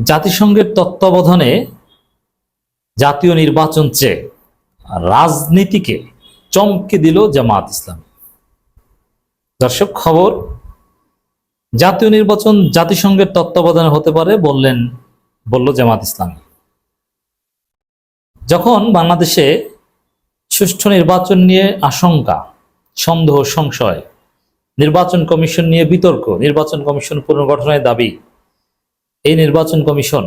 জাতিসংঘের তত্ত্বাবধানে জাতীয় নির্বাচন চেয়ে রাজনীতিকে চমকে দিল জামাত ইসলাম। দর্শক, খবর, জাতীয় নির্বাচন জাতিসংঘের তত্ত্বাবধানে হতে পারে বলল জামাত ইসলাম। যখন বাংলাদেশে সুষ্ঠু নির্বাচন নিয়ে আশঙ্কা, সন্দেহ, সংশয়, নির্বাচন কমিশন নিয়ে বিতর্ক, নির্বাচন কমিশন পুনর্গঠনের দাবি, এই নির্বাচন কমিশন,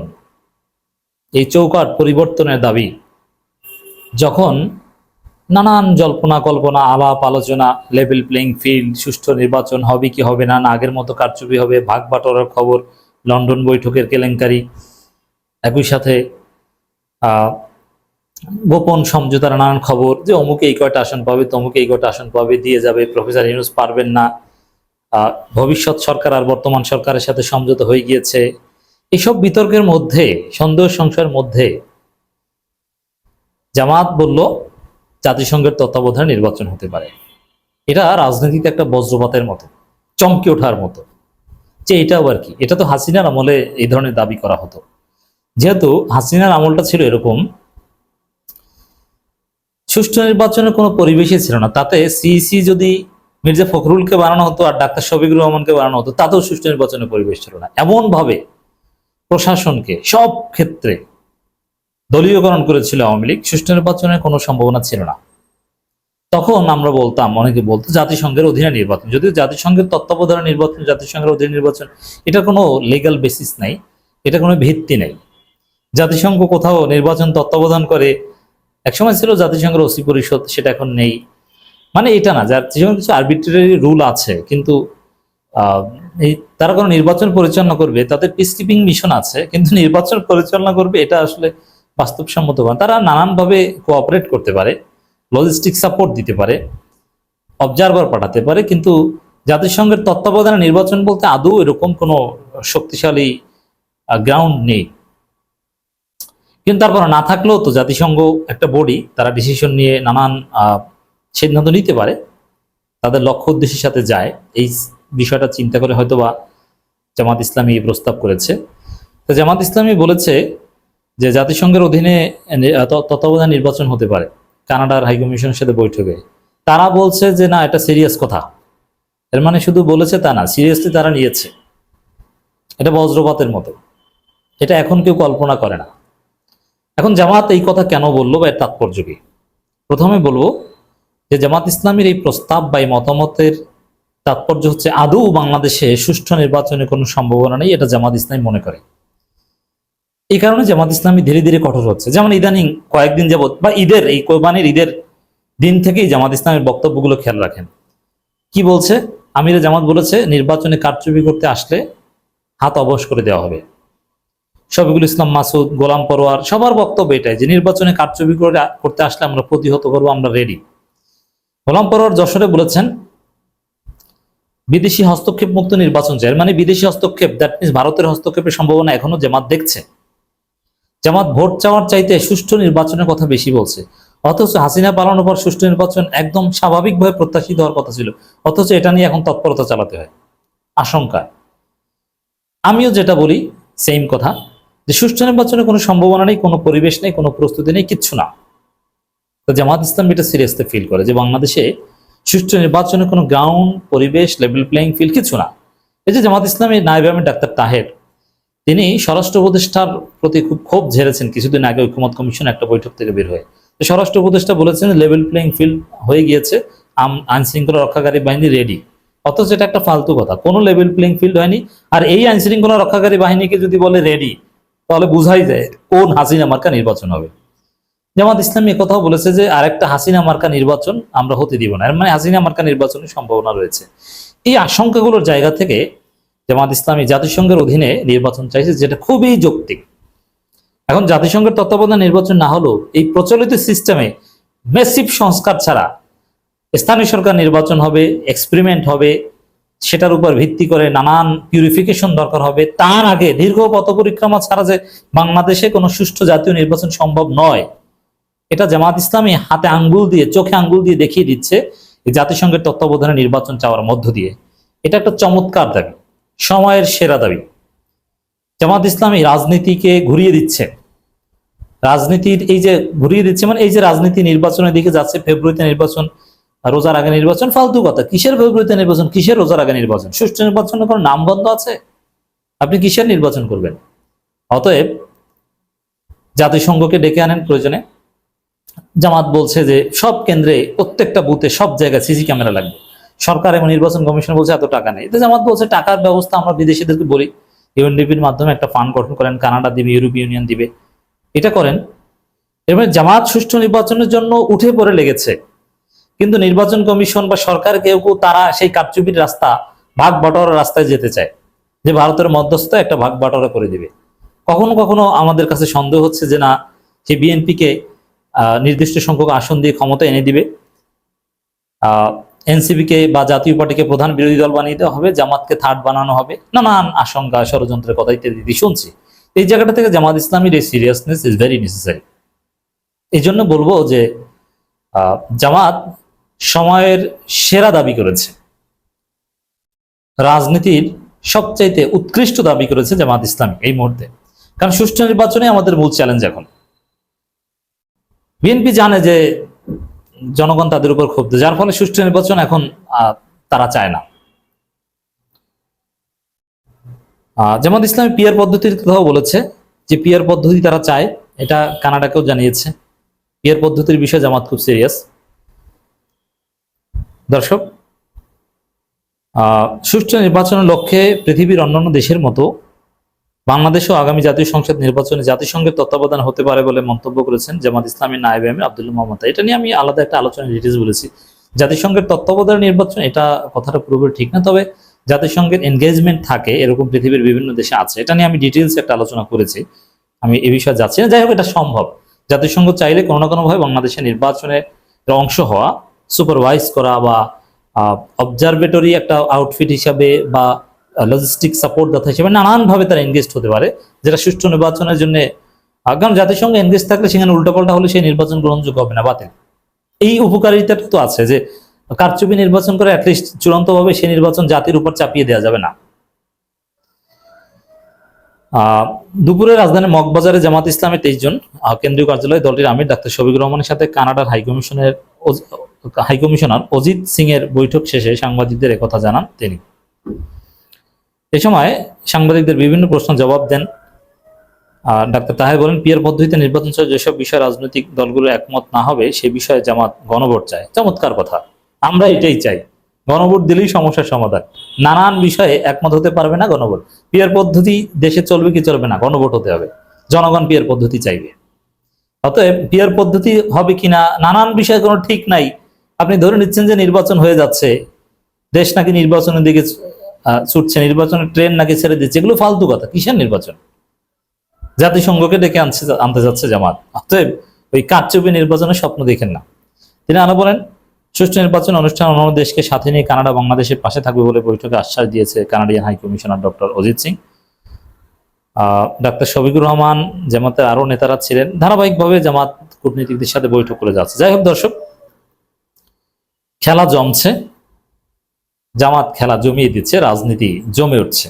এই চৌকাঠ পরিবর্তনের দাবি, যখন নানান জল্পনা কল্পনা, আলাপ আলোচনা, লেভেল প্লেইং ফিল্ড, সুষ্ঠু নির্বাচন হবে কি হবে না, আগের মতো কারচুপি হবে, ভাগ বাটোয়ারার খবর, লন্ডন বৈঠকের কেলেঙ্কারি, একই সাথে গোপন সমঝোতার নানান খবর যে অমুকে এই কয়টা আসন পাবে, তমুকে এই কয়টা আসন পাবে, দিয়ে যাবে, প্রফেসর ইউনূস পারবেন না, ভবিষ্যৎ সরকার আর বর্তমান সরকারের সাথে সমঝোতা হয়ে গিয়েছে, এসব বিতর্কের মধ্যে, সন্দেহ সংশয়ের মধ্যে জামাত বলল জাতিসংঘের তত্ত্বাবধানে নির্বাচন হতে পারে। এটা রাজনীতিতে একটা বজ্রপাতের মতো, চমকে ওঠার মতো, যে এটা আবার কি, এটা তো হাসিনার আমলে এই ধরনের দাবি করা হতো। যেহেতু হাসিনার আমলটা ছিল এরকম, সুষ্ঠু নির্বাচনের কোনো পরিবেশই ছিল না, তাতে সিইসি যদি মির্জা ফখরুলকে বানানো হতো আর ডাক্তার শফিকুর রহমানকে বানানো হতো, তাতেও সুষ্ঠু নির্বাচনের পরিবেশ ছিল না। এমন ভাবে প্রশাসনকে সব ক্ষেত্রে দলীয়করণ করেছিল আওয়ামী লীগ, সুষ্ঠু নির্বাচনের কোনো সম্ভাবনা ছিল না। তখন আমরা বলতাম, অনেকে বলতো জাতিসংঘের অধীনে নির্বাচন, যদিও জাতিসংঘের তত্ত্বাবধানে নির্বাচন, জাতিসংঘের অধীনে নির্বাচন, এটা কোনো লিগ্যাল বেসিস নাই, এটা কোনো ভিত্তি নেই। জাতিসংঘ কোথাও নির্বাচন তত্ত্বাবধান করে, একসময় ছিল জাতিসংঘের ওসি পরিষদ, সেটা এখন নেই। মানে এটা না, জাতিসংঘের কিছু আরবিট্রারি রুল আছে, কিন্তু তারা কোনো নির্বাচন পরিচালনা করবে, তাদের পিস কিপিং মিশন আছে, কিন্তু নির্বাচন পরিচালনা করবে এটা আসলে বাস্তবসম্মত না। তারা নানানভাবে কোঅপারেট করতে পারে, লজিস্টিক সাপোর্ট দিতে পারে, অবজারভার পাঠাতে পারে, কিন্তু জাতিসংঘের তত্ত্বাবধানে নির্বাচন বলতে আদৌ এরকম কোনো শক্তিশালী গ্রাউন্ড নেই। কিন্তু তারপর না থাকলেও তো জাতিসংঘ একটা বডি, তারা ডিসিশন নিয়ে নানান সিদ্ধান্ত নিতে পারে, তাদের লক্ষ্য উদ্দেশ্যের সাথে যায়। এই বিষয়টা চিন্তা করে হয়তোবা জামাত ইসলামী প্রস্তাব করেছে। তো জামাত ইসলামী বলেছে যে জাতিসংঘের অধীনে তত্ত্বাবধানে নির্বাচন হতে পারে কানাডার হাইকমিশনের সাথে বৈঠকে। তারা বলছে যে না, এটা সিরিয়াস কথা। এর মানে শুধু বলেছে তা না, সিরিয়াসলি তারা নিয়েছে। এটা বজ্রপাতের মতো, এটা এখন কেউ কল্পনা করে না। এখন জামাত এই কথা কেন বললো বা এর তাৎপর্য কি? প্রথমে বলবো যে জামাত ইসলামীর এই প্রস্তাব বা এই মতামতের তাৎপর্য হচ্ছে আদৌ বাংলাদেশে সুষ্ঠু নির্বাচনের কোনো সম্ভাবনা নেই, এটা জামাত ইসলামী মনে করে। এই কারণে জামাত ইসলামী ধীরে ধীরে কঠোর হচ্ছে। যেমন ইদানিং কয়েকদিন যাবত বা ঈদের, এই কোরবানির ঈদের দিন থেকেই জামাত ইসলামের বক্তব্যগুলো খেয়াল রাখেন। কি বলছে? আমিরে জামাত বলেছে নির্বাচনে কারচুপি করতে আসলে হাত অবশ করে দেওয়া হবে। শফিকুল ইসলাম মাসুদ, গোলাম পরোয়ার, সবার বক্তব্য এটাই যে নির্বাচনে কারচুপি করতে আসলে আমরা প্রতিহত করবো, আমরা রেডি। গোলাম পরোয়ার যশোরে বলেছেন বিদেশি হস্তক্ষেপ মুক্ত নির্বাচন চাই। মানে বিদেশি হস্তক্ষেপ, দ্যাট মিনস ভারতের হস্তক্ষেপের সম্ভাবনা এখনো জামাত দেখছে। জামাত ভোট চাওয়ার চাইতে সুষ্ঠু নির্বাচনের কথা বেশি বলছে, অথচ হাসিনা পালানোর পর সুষ্ঠু নির্বাচন একদম স্বাভাবিকভাবে প্রত্যাশিত হওয়ার কথা ছিল, অথচ এটা নিয়ে এখন তৎপরতা চালাতে হয় আশঙ্কা। আমিও যেটা বলি সেম কথা, যে সুষ্ঠু নির্বাচনের কোনো সম্ভাবনা নেই, কোনো পরিবেশ নেই, কোনো প্রস্তুতি নেই, কিচ্ছু না। তো জামাত ইসলাম এটা সিরিয়াসলি ফিল করে যে বাংলাদেশে সুষ্ঠু নির্বাচনের কোনো গ্রাউন্ড, পরিবেশ, লেভেল প্লেইং ফিল্ড কিছু না। এই যে জামাত ইসলামের নায়েবে আমির ডাক্তার তাহের, তিনি স্বরাষ্ট্র উপদেষ্টার প্রতি খুব ক্ষোভ ঝেড়েছেন কিছুদিন আগে ঐক্যমত কমিশন একটা বৈঠক থেকে বের হয়ে। স্বরাষ্ট্র উপদেষ্টা বলেছেন লেভেল প্লেইং ফিল্ড হয়ে গিয়েছে, আইন শৃঙ্খলা রক্ষাকারী বাহিনী রেডি। অথচ এটা একটা ফালতু কথা, কোনো লেভেল প্লেইং ফিল্ড হয়নি। আর এই আইন শৃঙ্খলা রক্ষাকারী বাহিনীকে যদি বলে রেডি, তাহলে বুঝাই যায় কোন হাসিনা মার্কা নির্বাচন হবে। জামাত ইসলামী একথাও বলেছে যে আরেকটা হাসিনা মার্কা নির্বাচন আমরা হতে দিব না, এর মানে হাসিনা মার্কা নির্বাচনের সম্ভাবনা রয়েছে। এই আশঙ্কাগুলোর জায়গা থেকে জামাত ইসলামী জাতিসংঘের অধীনে নির্বাচন চাইছে, যেটা খুবই যৌক্তিক। এখন জাতিসংঘের তত্ত্বাবধানে নির্বাচন না হলেও এই প্রচলিত সিস্টেমে ম্যাসিভ সংস্কার ছাড়া স্থানীয় সরকার নির্বাচন হবে, এক্সপেরিমেন্ট হবে, সেটার উপর ভিত্তি করে নানান পিউরিফিকেশন দরকার হবে। তার আগে দীর্ঘ পথ পরিক্রমা ছাড়া যে বাংলাদেশে কোনো সুষ্ঠু জাতীয় নির্বাচন সম্ভব নয়, এটা জামাত ইসলামী হাতে আঙ্গুল দিয়ে, চোখে আঙ্গুল দিয়ে দেখিয়ে দিচ্ছে এই জাতিসংঘের তত্ত্বাবধানে নির্বাচন চাওয়ার মধ্য দিয়ে। এটা একটা চমৎকার দাবি, সময়ের সেরা দাবি। জামাত ইসলামী রাজনীতিকে ঘুরিয়ে দিচ্ছে। রাজনীতির এই যে ঘুরিয়ে দিচ্ছে মানে এই যে রাজনীতি নির্বাচনের দিকে যাচ্ছে, ফেব্রুয়ারিতে নির্বাচন, রোজার আগে নির্বাচন, ফালতু কথা। কিসের ফেব্রুয়ারিতে নির্বাচন, কিসের রোজার আগে নির্বাচন? সুষ্ঠু নির্বাচনের কোনো নাম বন্ধ আছে? আপনি কিসের নির্বাচন করবেন? অতএব জাতিসংঘকে ডেকে আনেন প্রয়োজনে। জামাত বলছে যে সব কেন্দ্রে, প্রত্যেকটা বুথে, সব জায়গায় সিসি ক্যামেরা লাগবে। সরকার এবং নির্বাচন কমিশন বলছে এত টাকা নেই। জামাত বলছে টাকার ব্যবস্থা আমরা বিদেশিদেরকে বলি, ইউএনডিপির মাধ্যমে একটা ফান্ড গঠন করেন, কানাডা দিবে, ইউরোপীয় ইউনিয়ন দিবে, এটা করেন। এবার জামাত সুষ্ঠু নির্বাচনের জন্য উঠে পড়ে লেগেছে, কিন্তু নির্বাচন কমিশন বা সরকার কেউ কেউ তারা সেই কারচুপির রাস্তা, ভাগ বাটোয়ারা রাস্তায় যেতে চায়, যে ভারতের মধ্যস্থ একটা ভাগ বাটোয়ারা করে দিবে। কখনো কখনো আমাদের কাছে সন্দেহ হচ্ছে যে না, সেই বিএনপিকে নির্দিষ্ট সংখ্যক আসন দিয়ে ক্ষমতা এনে দিবে, এনসিপিকে বা জাতীয় পার্টিকে প্রধান বিরোধী দল বানিয়ে দেওয়া হবে, জামাতকে থার্ড বানানো হবে, নানান আশঙ্কা, ষড়যন্ত্রের কথা ইত্যাদি শুনছি। এই জায়গাটা থেকে জামাত ইসলামীর এই সিরিয়াসনেস ইজ ভেরি নেসেসারি। এই জন্য বলবো যে জামাত সময়ের সেরা দাবি করেছে, রাজনীতির সবচাইতে উৎকৃষ্ট দাবি করেছে জামাত ইসলামী এই মুহূর্তে। কারণ সুষ্ঠু নির্বাচনে আমাদের মূল চ্যালেঞ্জ এখন। বিএনপি জানে যে জনগণ তাদের উপর ক্ষুব্ধ, যার ফলে সুষ্ঠু নির্বাচন এখন তারা চায় না। জামাত ইসলামী পিয়ার পদ্ধতির কথাও বলেছে, যে পিয়ার পদ্ধতি তারা চায়, এটা কানাডাকেও জানিয়েছে। পিয়ার পদ্ধতির বিষয়ে জামাত খুব সিরিয়াস। দর্শক, সুষ্ঠু নির্বাচনের লক্ষ্যে পৃথিবীর অন্যান্য দেশের মতো বাংলাদেশও আগামী জাতীয় সংসদ নির্বাচনে জাতিসংঘের তত্ত্বাবধান হতে পারে বলে মন্তব্য করেছেন জামাত ইসলামী নায়েবে আমির আব্দুল্লাহ মোহাম্মদ। এটা নিয়ে আমি আলাদা একটা আলোচনা ডিটেলস বলেছি। জাতিসংঘের তত্ত্বাবধান নির্বাচন, এটা কথাটা পুরোপুরি ঠিক না, তবে জাতিসংঘের এনগেজমেন্ট থাকে এরকম পৃথিবীর বিভিন্ন দেশে আছে। এটা নিয়ে আমি ডিটেলস একটা আলোচনা করেছি, আমি এ বিষয়ে যাচ্ছি না। যাই হোক, এটা সম্ভব। জাতিসংঘ চাইলে কোনো না কোনোভাবে বাংলাদেশের নির্বাচনের অংশ হওয়া, সুপারভাইজ করা বা অবজারভেটরি একটা আউটফিট হিসাবে বা লজিস্টিক সাপোর্ট দাতা হিসেবে নানানভাবে তারা এনগেজ হতে পারে, যেটা সুষ্ঠু নির্বাচনের জন্য। কারণ জাতিসংঘ এনগেজ থাকলে সেখানে উল্টাপাল্টা হলে সেই নির্বাচন গ্রহণযোগ্য হবে না, বাতিল। এই উপকারিতাটা তো আছে যে কারচুপি নির্বাচন করে অ্যাটলিস্ট চূড়ান্তভাবে সেই নির্বাচন জাতির উপর চাপিয়ে দেওয়া যাবে না। দুপুরে রাজধানীর মগবাজারে জামাত ইসলামের 23 জন কেন্দ্রীয় কার্যালয়ে দলটির আমির ডাক্তার শফিকুর রহমানের সাথে কানাডার হাইকমিশনার অজিত সিং এর বৈঠক শেষে সাংবাদিকদের একথা জানান তিনি। এ সময় সাংবাদিকদের বিভিন্ন প্রশ্ন জবাব দেন ডাক্তার তাহের। বলেন, পিয়ার পদ্ধতিতে নির্বাচন সহ যেসব বিষয়ে রাজনৈতিক দলগুলো একমত না হবে সে বিষয়ে জামাত গণভোট চায়। চমৎকার কথা, আমরা এটাই চাই। গণভোট দিলেই সমস্যার সমাধান। নানান বিষয়ে একমত হতে পারবে না, গণভোট। পিয়ার পদ্ধতি দেশে চলবে কি চলবে না, গণভোট হতে হবে। জনগণ পিয়ার পদ্ধতি চাইবে। অতএব পিয়ার পদ্ধতি হবে কিনা নানান বিষয়ে কোনো ঠিক নাই। আপনি ধরে নিচ্ছেন যে নির্বাচন হয়ে যাচ্ছে, দেশ নাকি নির্বাচনের দিকে ছুটছে, নির্বাচনের ট্রেন নাকি ছেড়ে দিচ্ছে, এগুলো ফালতু কথা। কিসের নির্বাচন? জাতিসংঘকে ডেকে আনতে যাচ্ছে জামাত। অতএব ওই কারচুপি নির্বাচনের স্বপ্ন দেখেন না। তিনি আরো বলেন, সুষ্ঠু নির্বাচন অনুষ্ঠান অন্যান্য দেশকে সাথে নিয়ে কানাডা বাংলাদেশের পাশে থাকবে বলে বৈঠকে আশ্বাস দিয়েছে Canadian high commissioner doctor Ajit Singh. ডাক্তার শফিকুর রহমান, জামাতের আরো নেতারা ছিলেন। ধারাবাহিকভাবে জামাত কূটনীতিকদের সাথে বৈঠক করে যাচ্ছে। যাই হোক দর্শক, খেলা জমছে, জামাত খেলা জমিয়ে দিচ্ছে, রাজনীতি জমে উঠছে।